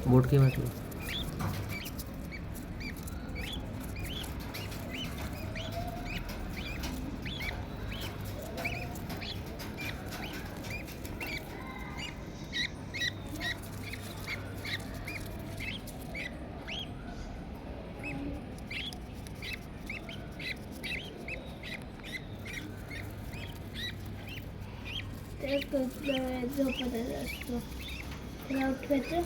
बोट की म्हटलं. झोपत असतो त्याला उठवायचं.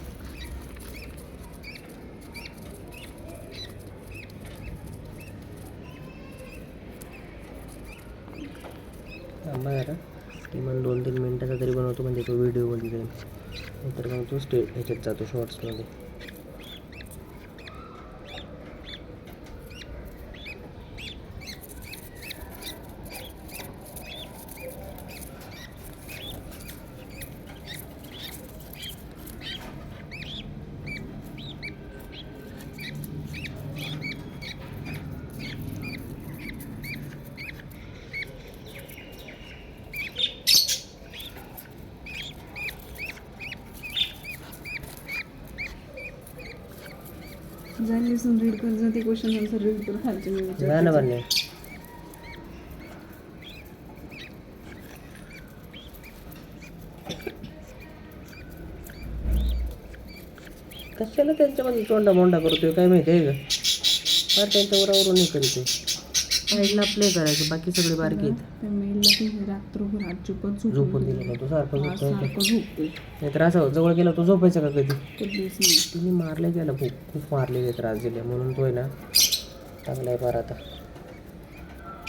थांबा जरा किमान 2-3 मिनटाचा तरी बनवतो, म्हणजे तो व्हिडिओमध्ये जाईल. नंतर मग तो ह्याच्यात जातो शॉर्ट्समध्ये. झाले रीड कर जा ते क्वेश्चन आन्सर रीड कर खालचे मी जा ना बनले. कशाला त्यांच्यामध्ये तोंडा मोंडा करतोय काय माहिती आहे का? फार त्यांच्या वरावरून नाही करीत. साईडला प्ले करायचं, बाकी सगळे बारकी आहेत. त्या मेलला ती रात्रभर अजिबात झोपून दिलं का तो? सारखं झोपतोय का? सारखं झोपतोय नाही तर असं जवळ गेला तो झोपायचा का कधी? कधीच नाही. तिने मारले गेला, खूप खूप मारले त्रास दिले, म्हणून तो आहे ना चांगला आहे बरं आता.